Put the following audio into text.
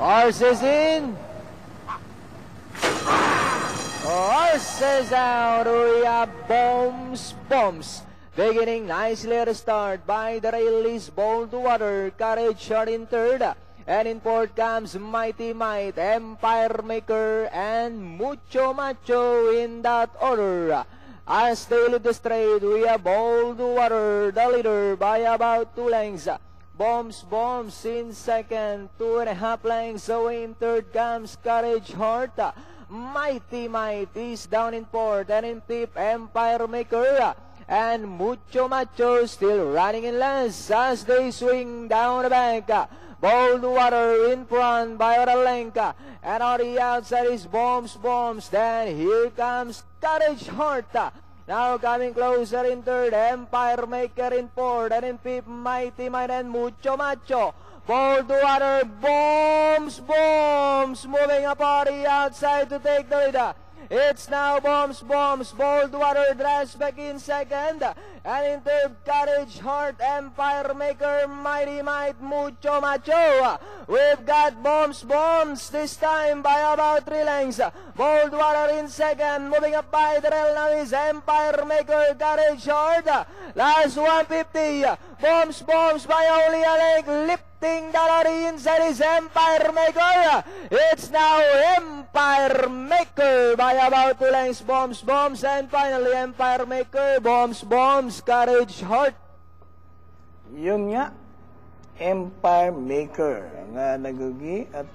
Horses in. Horses out. We have Bombs. Beginning nicely at the start by the rail is Bold Water. Courage Short in third. And in fourth comes Mighty Might, Empire Maker, and Mucho Macho in that order. As they lead the straight, we have Bold Water, the leader by about 2 lengths. Bombs in second, 2.5 lengths away. In third comes Courage Heart. Mighty Might is down in fourth, and in fifth, Empire Maker. And Mucho Macho still running in last as they swing down the bank. Bold Water in front by a length. And on the outside is Bombs. Then here comes Courage Heart. Now coming closer in third, Empire Maker in fourth, and in fifth, Mighty Might and Mucho Macho. Bold Water, Bombs, moving up on the outside to take the lead. It's now Bombs, Bold Water drives back in second, and in third, Courage Heart, Empire Maker, Mighty Might, Mucho Macho. We've got Bombs this time by about 3 lengths. Bold Water in second, moving up by the rail now is Empire Maker, Courage Heart. Last 150, Bombs by only a length, lifting the lorry inside is Empire Maker. It's now Empire Maker by about 2 lengths, Bombs, and finally Empire Maker, Bombs, Courage Heart. Yun nga, Empire Maker ang nagugi at